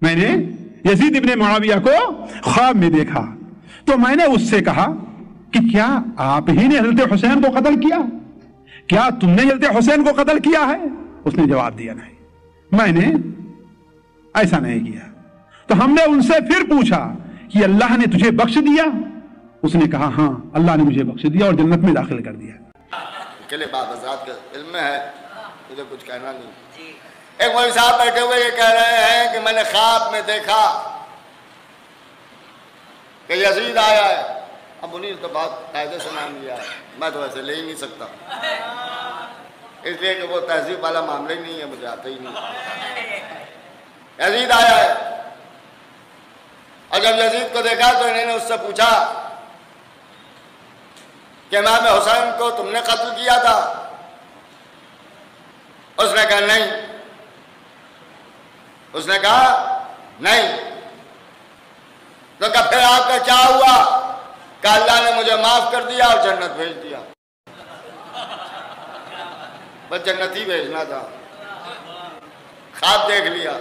میں نے یزید ابن معاویہ کو خواب میں دیکھا تو میں نے اس سے کہا کہ کیا آپ ہی نے حضرت حسین کو قتل کیا؟ کیا تم نے حضرت حسین کو قتل کیا ہے؟ اس نے جواب دیا نہیں، میں نے ایسا نہیں کیا۔ تو ہم نے ان سے پھر پوچھا کہ اللہ نے تجھے بخش دیا؟ اس نے کہا ہاں، اللہ نے مجھے بخش دیا اور جنت میں داخل کر دیا۔ اکیلے باب ذات کا علم میں ہے، مجھے کچھ کہنا نہیں۔ ایک مولوی صاحب بیٹھے ہوئے یہ کہہ رہے ہیں کہ میں نے خواب میں دیکھا کہ یزید آیا ہے۔ اب انہیں تو بہت قاعدے سے نام لیا ہے، میں تو ایسے لے ہی نہیں سکتا، اس لیے کہ وہ تہذیب والا معاملہ ہی نہیں ہے، مجھے آتا ہی نہیں۔ یزید آیا ہے، اور جب یزید کو دیکھا تو انہوں نے اس سے پوچھا کہ امام حسین کو تم نے قتل کیا تھا؟ اس نے کہا نہیں۔ اس نے کہا نہیں۔ تو کہا پھر آپ کا کیا ہوا؟ کہ اللہ نے مجھے معاف کر دیا اور جنت بھیج دیا۔ بس جنت ہی بھیجنا تھا، خواب دیکھ لیا۔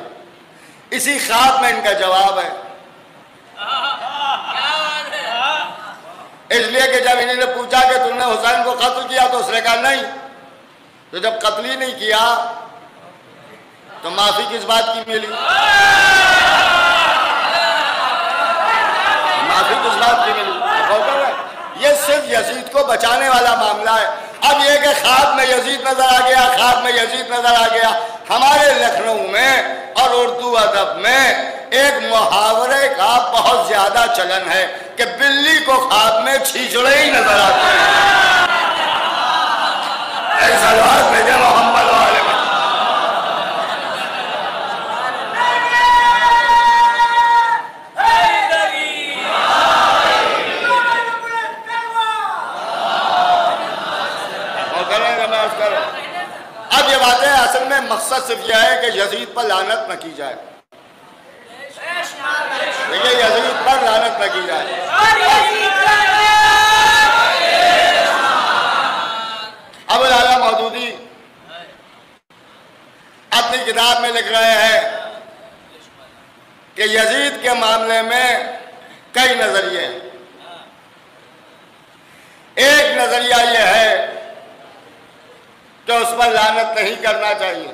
اسی خواب میں ان کا جواب ہے، اس لیے کہ جب انہوں نے پوچھا کہ تم نے حسین کو قتل کیا تو اس نے کہا نہیں، تو جب قتل ہی نہیں کیا تو معافی کس بات کی ملی؟ معافی کس بات کی ملی؟ یہ صرف یزید کو بچانے والا معاملہ ہے۔ اب یہ کہ خواب میں یزید نظر آ گیا، خواب میں یزید نظر آ گیا۔ ہمارے لکھنؤ میں اور اردو ادب میں ایک محاورے کا بہت زیادہ چلن ہے کہ بلی کو خواب میں چھیچڑے ہی نظر آتے ہیں۔ اے صلوات بھیجے محمد والے میں۔ اب یہ باتیں اصل میں مقصد صرف یہ ہے کہ یزید پر لعنت نہ کی جائے، دیکھیں یزید پر لعنت نہ کی جائے۔ ابو العلا مودودی اپنی کتاب میں لکھ رہے ہیں کہ یزید کے معاملے میں کئی نظریے ہیں۔ ایک نظریہ یہ ہے کہ اس پر لعنت نہیں کرنا چاہیے،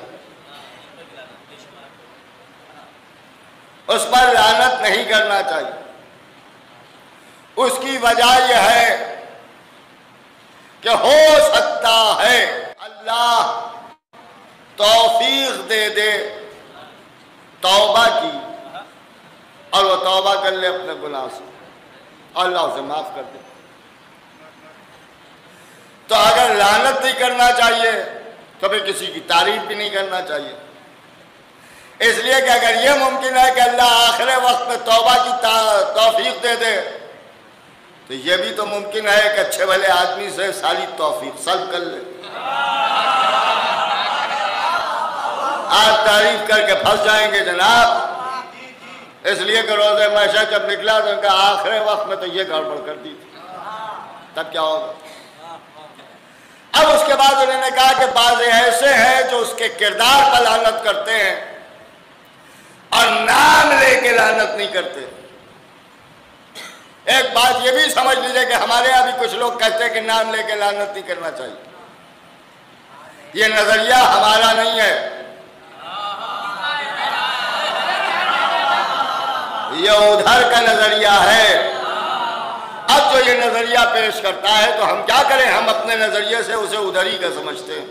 اس پر لعنت نہیں کرنا چاہیے۔ اس کی وجہ یہ ہے کہ ہو سکتا ہے اللہ توفیق دے دے توبہ کی، اور وہ توبہ کر لے اپنے گناہ سے، اللہ اسے معاف کر دے۔ تو اگر لعنت نہیں کرنا چاہیے تو پھر کسی کی تعریف بھی نہیں کرنا چاہیے، اس لیے کہ اگر یہ ممکن ہے کہ اللہ آخر وقت میں توبہ کی توفیق دے دے تو یہ بھی تو ممکن ہے کہ اچھے بھلے آدمی سے ساری توفیق سلب کر لے۔ آپ تعریف کر کے پھنس جائیں گے جناب، اس لیے کہ روز محشر جب نکلا تو ان کا آخر وقت میں تو یہ گڑبڑ کر دی تھی، تب کیا ہوگا؟ اب اس کے بعد انہوں نے کہا کہ بعض ایسے ہیں جو اس کے کردار پر لعنت کرتے ہیں اور نام لے کے لعنت نہیں کرتے۔ ایک بات یہ بھی سمجھ لیجئے کہ ہمارے یہاں بھی کچھ لوگ کہتے ہیں کہ نام لے کے لعنت نہیں کرنا چاہیے، یہ نظریہ ہمارا نہیں ہے، یہ ادھر کا نظریہ ہے۔ اب جو یہ نظریہ پیش کرتا ہے تو ہم کیا کریں، ہم اپنے نظریے سے اسے ادھر ہی کا سمجھتے ہیں۔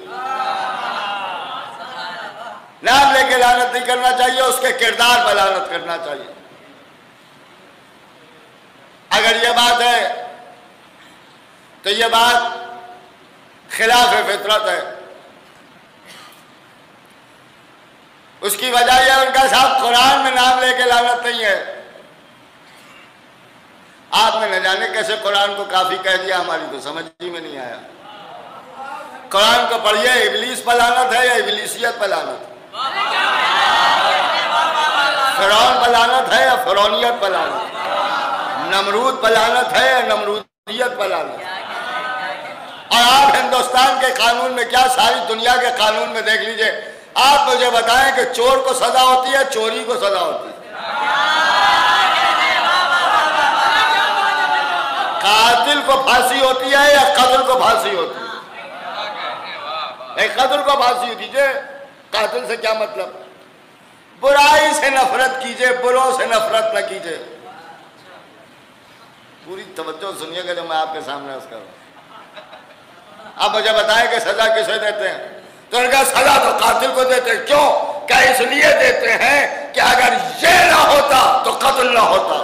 نام لے کے لعنت نہیں کرنا چاہیے، اس کے کردار پر لعنت کرنا چاہیے۔ اگر یہ بات ہے تو یہ بات خلاف فطرت ہے۔ اس کی وجہ یہ ان کا صاحب قرآن میں نام لے کے لعنت نہیں ہے۔ آپ نے نہ جانے کیسے قرآن کو کافی کہہ دیا، ہماری تو سمجھ ہی میں نہیں آیا۔ قرآن کو پڑھیے، ابلیس پر لعنت ہے یا ابلیسیت پر لعنت ہے؟ فرعون پر لعنت ہے یا فرعونیت پر لعنت ہے؟ نمرود پر لعنت ہے یا نمرودیت پر لعنت ہے؟ اور آپ ہندوستان کے قانون میں کیا ساری دنیا کے قانون میں دیکھ لیجئے، آپ مجھے بتائیں کہ چور کو سزا ہوتی ہے چوری کو سزا ہوتی ہے؟ قاتل کو پھانسی ہوتی ہے یا قتل کو پھانسی ہوتی ہے؟ نہیں، قتل کو پھانسی ہوتی ہے۔ قاتل سے کیا مطلب؟ برائی سے نفرت کیجئے، بروں سے نفرت نہ کیجئے۔ پوری توجہ سنیے گا جو میں آپ کے سامنے عرض کر رہا ہوں۔ آپ مجھے بتائیں کہ سزا کسے دیتے ہیں؟ تو ان کا سزا تو قاتل کو دیتے ہیں۔ کیوں؟ کہ اس لیے دیتے ہیں کہ اگر یہ نہ ہوتا تو قتل نہ ہوتا،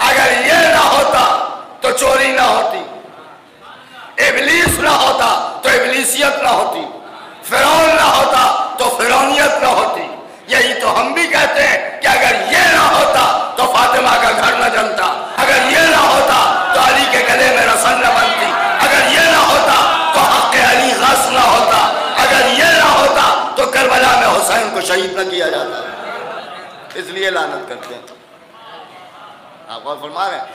اگر یہ نہ ہوتا تو چوری نہ ہوتی، ابلیس نہ ہوتا تو ابلیسیت نہ ہوتی، فرعون نہ ہوتا تو فرعونیت نہ ہوتی۔ یہی تو ہم بھی کہتے ہیں کہ اگر یہ نہ ہوتا تو فاطمہ کا گھر نہ جلتا، اگر یہ نہ ہوتا تو علی کے گلے میں رسن نہ بنتی، اگر یہ نہ ہوتا تو حق علی غصب نہ ہوتا، اگر یہ نہ ہوتا تو کربلا میں حسین کو شہید نہ کیا جاتا۔ اس لیے لعنت کرتے ہیں۔ آپ غور فرما رہے ہیں؟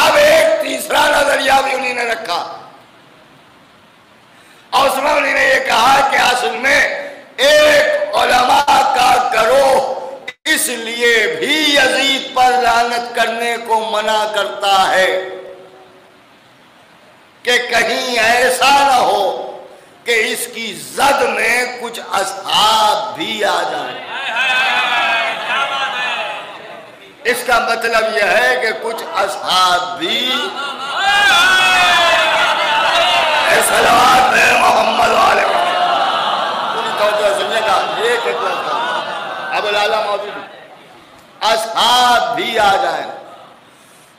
اب ایک تیسرا نظریہ بھی انہوں نے رکھا، اور اس میں انہوں نے یہ کہا کہ اصل میں ایک علماء کا گروہ اس لیے بھی یزید پر لعنت کرنے کو منع کرتا ہے کہ کہیں ایسا نہ ہو کہ اس کی زد میں کچھ اصحاب بھی آ جائیں۔ اس کا مطلب یہ ہے کہ کچھ اصحاب بھی صلوات میں محمد علیہ پوری توجہ سنیے گا، ایک لفظ اب لالا موجود اصحاب بھی آ جائیں،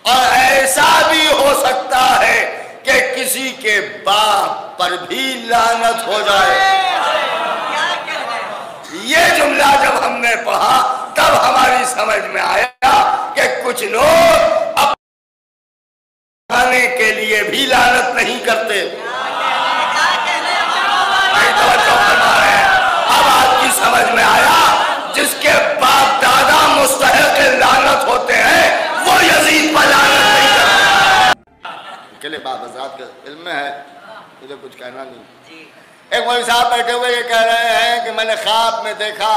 اور ایسا بھی ہو سکتا ہے کہ کسی کے باپ پر بھی لعنت ہو جائے۔ یہ جملہ جب ہم نے پڑھا تب ہماری سمجھ میں آیا کہ کچھ لوگ اپنے کے لیے بھی لعنت نہیں کرتے۔ اب آپ کی سمجھ میں آیا جس کے باپ دادا مستحق لعنت ہوتے ہیں وہ یزید پر لعنت نہیں کرتے۔ اکیلے باپ حضرات کے علم میں ہے، مجھے کچھ کہنا نہیں۔ ایک مولوی صاحب بیٹھے ہوئے یہ کہہ رہے ہیں کہ میں نے خواب میں دیکھا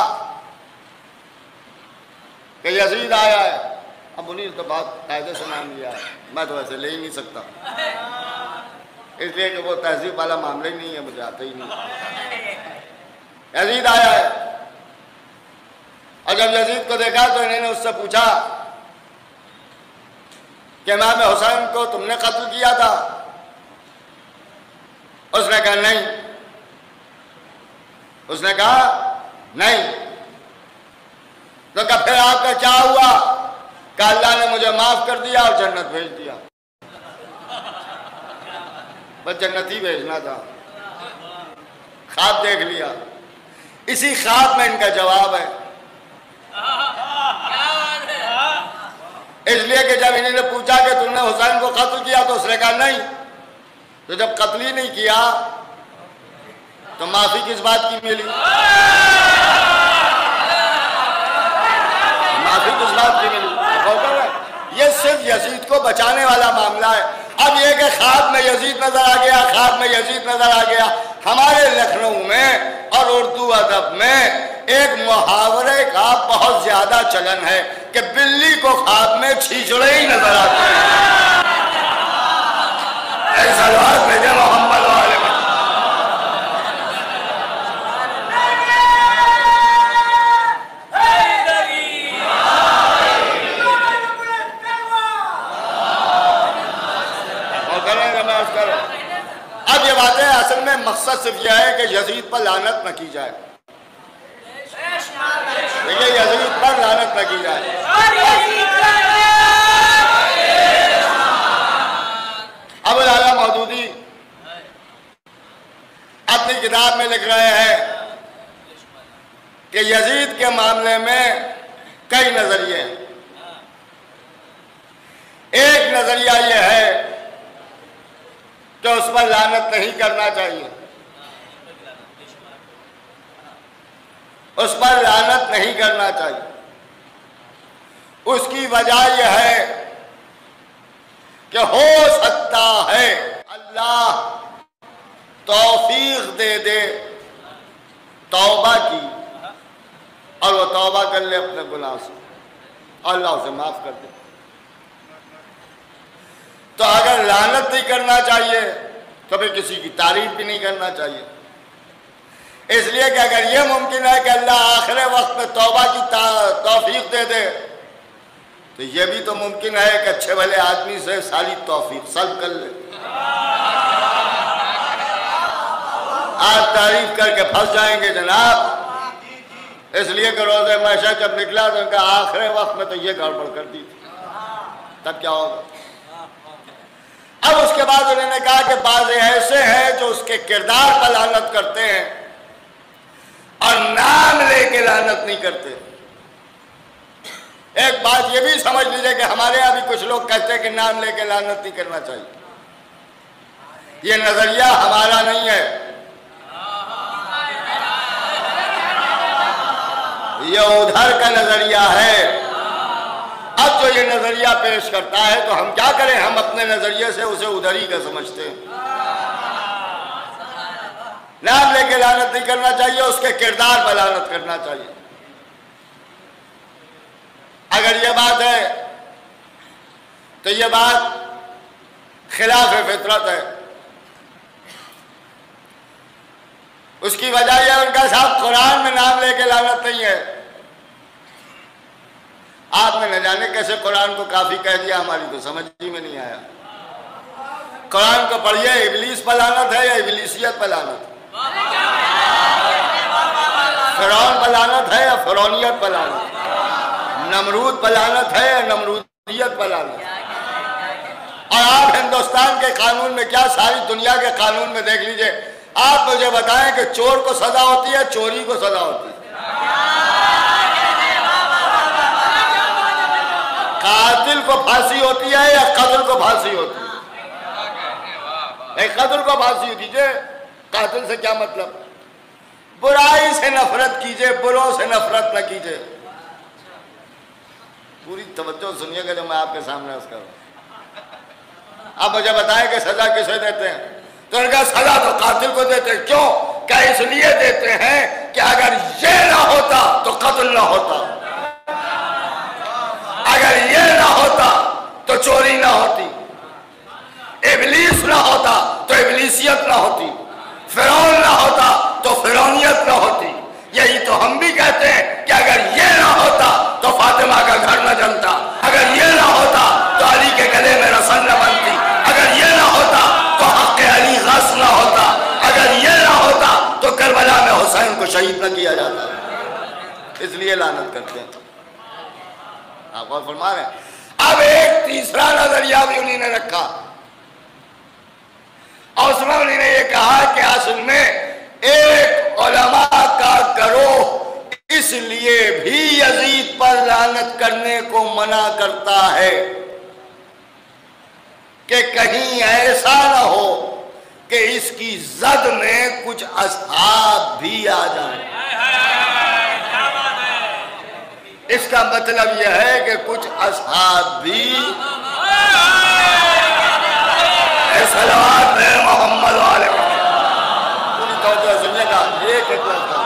کہ یزید آیا ہے۔ اب انہیں تو بہت قاعدے سے نام لیا ہے، میں تو ایسے لے ہی نہیں سکتا، اس لیے کہ وہ تہذیب والا معاملہ ہی نہیں ہے، مجھے آتا ہی نہیں۔ یزید آیا ہے، اور جب یزید کو دیکھا تو انہوں نے اس سے پوچھا کہ امام حسین کو تم نے قتل کیا تھا؟ اس نے کہا نہیں۔ اس نے کہا نہیں۔ تو کہا پھر آپ کا کیا ہوا؟ کہ اللہ نے مجھے معاف کر دیا اور جنت بھیج دیا۔ بس جنت ہی بھیجنا تھا، خواب دیکھ لیا۔ اسی خواب میں ان کا جواب ہے۔ اس لیے کہ جب انہوں نے پوچھا کہ تم نے حسین کو قتل کیا تو اس نے کہا نہیں، تو جب قتل ہی نہیں کیا تو معافی کس بات کی ملی؟ معافی کس بات کی ملی؟ یہ صرف یزید کو بچانے والا معاملہ ہے۔ اب یہ کہ خواب میں یزید نظر آ گیا، خواب میں یزید نظر آ گیا۔ ہمارے لکھنؤ میں اور اردو ادب میں ایک محاورے کا بہت زیادہ چلن ہے کہ بلی کو خواب میں چھیچڑے ہی نظر آتے ہیں۔ ایسا بات بھیجے محمد علیہ اصل میں مقصد صرف یہ ہے کہ یزید پر لعنت نہ کی جائے۔ دیکھیں، یزید پر لعنت نہ کی جائے۔ ابو العلا مودودی اپنی کتاب میں لکھ رہے ہیں کہ یزید کے معاملے میں کئی نظریے ہیں۔ ایک نظریہ یہ ہے کہ اس پر لعنت نہیں کرنا چاہیے، اس پر لعنت نہیں کرنا چاہیے۔ اس کی وجہ یہ ہے کہ ہو سکتا ہے اللہ توفیق دے دے توبہ کی، اور وہ توبہ کر لے اپنے گناہ سے، اللہ اسے معاف کر دے۔ تو اگر لعنت نہیں کرنا چاہیے تو پھر کسی کی تعریف بھی نہیں کرنا چاہیے، اس لیے کہ اگر یہ ممکن ہے کہ اللہ آخر وقت میں توبہ کی توفیق دے دے تو یہ بھی تو ممکن ہے کہ اچھے بھلے آدمی سے ساری توفیق سلب کر لے۔ آپ تعریف کر کے پھنس جائیں گے جناب، اس لیے کہ روز محشر جب نکلا تو ان کا آخر وقت میں تو یہ گڑبڑ کر دی تھی، تب کیا ہوگا؟ اب اس کے بعد انہوں نے کہا کہ بعض ایسے ہیں جو اس کے کردار پر لعنت کرتے ہیں اور نام لے کے لعنت نہیں کرتے۔ ایک بات یہ بھی سمجھ لیجئے کہ ہمارے یہاں بھی کچھ لوگ کہتے ہیں کہ نام لے کے لعنت نہیں کرنا چاہیے، یہ نظریہ ہمارا نہیں ہے، یہ ادھر کا نظریہ ہے۔ اب جو یہ نظریہ پیش کرتا ہے تو ہم کیا کریں، ہم اپنے نظریے سے اسے ادھر ہی کا سمجھتے ہیں۔ نام لے کے لعنت نہیں کرنا چاہیے، اس کے کردار پر لعنت کرنا چاہیے۔ اگر یہ بات ہے تو یہ بات خلاف فطرت ہے۔ اس کی وجہ یہ ان کا صاحب قرآن میں نام لے کے لعنت نہیں ہے۔ آپ نے نہ جانے کیسے قرآن کو کافی کہہ دیا، ہماری تو سمجھ ہی میں نہیں آیا۔ قرآن کو پڑھیے، ابلیس پر لعنت ہے یا ابلیسیت پر لعنت؟ فرعون پر لعنت ہے یا فرعونیت پر لعنت؟ نمرود پر لعنت ہے یا نمرودیت پر لعنت؟ اور آپ ہندوستان کے قانون میں کیا ساری دنیا کے قانون میں دیکھ لیجئے، آپ مجھے بتائیں کہ چور کو سزا ہوتی ہے، چوری کو سزا ہوتی ہے؟ قاتل کو پھانسی ہوتی ہے یا قتل کو پھانسی ہوتی ہے؟ نہیں، قتل کو پھانسی ہوتی ہے۔ قاتل سے کیا مطلب؟ برائی سے نفرت کیجئے، بروں سے نفرت نہ کیجئے۔ پوری توجہ سنیے گا جو میں آپ کے سامنے عرض کر رہا ہوں۔ اب مجھے بتائیں کہ سزا کسے دیتے ہیں؟ تو ان کا سزا تو قاتل کو دیتے ہیں۔ کیوں؟ کہ اس لیے دیتے ہیں کہ اگر یہ نہ ہوتا تو قتل نہ ہوتا، اگر یہ نہ ہوتا تو چوری نہ ہوتی، ابلیس نہ ہوتا تو ابلیسیت نہ ہوتی، فرعون نہ ہوتا تو فرعونیت نہ ہوتی۔ یہی تو ہم بھی کہتے ہیں کہ اگر یہ نہ ہوتا تو فاطمہ کا گھر نہ جلتا، اگر یہ نہ ہوتا تو علی کے گلے میں رسن نہ بنتی، اگر یہ نہ ہوتا تو حق علی غصب نہ ہوتا، اگر یہ نہ ہوتا تو کربلا میں حسین کو شہید نہ کیا جاتا۔ اس لیے لعنت کرتے ہیں۔ آپ غور فرما رہے ہیں؟ اب ایک تیسرا نظریہ بھی انہوں نے رکھا، اور اس میں انہوں نے یہ کہا کہ اصل میں ایک علماء کا گروہ اس لیے بھی یزید پر لعنت کرنے کو منع کرتا ہے کہ کہیں ایسا نہ ہو کہ اس کی زد میں کچھ اصحاب بھی آ جائیں۔ اس کا مطلب یہ ہے کہ کچھ اصحاب بھی صلوات میں محمد علیہ پوری توجہ سنیے گا، ایک اطلاع کا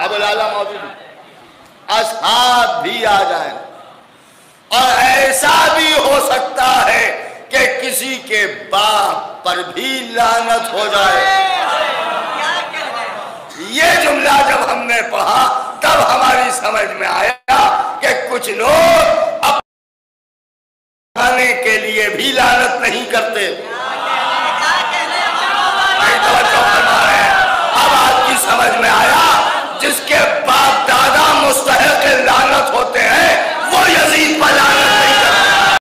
اب لالا موجود اصحاب بھی آ جائیں، اور ایسا بھی ہو سکتا ہے کہ کسی کے باپ پر بھی لعنت ہو جائے۔ یہ جملہ جب ہم نے پڑھا تب ہماری سمجھ میں آیا کہ کچھ لوگ اپنے کے لیے بھی لعنت نہیں کرتے۔ اب آپ کی سمجھ میں آیا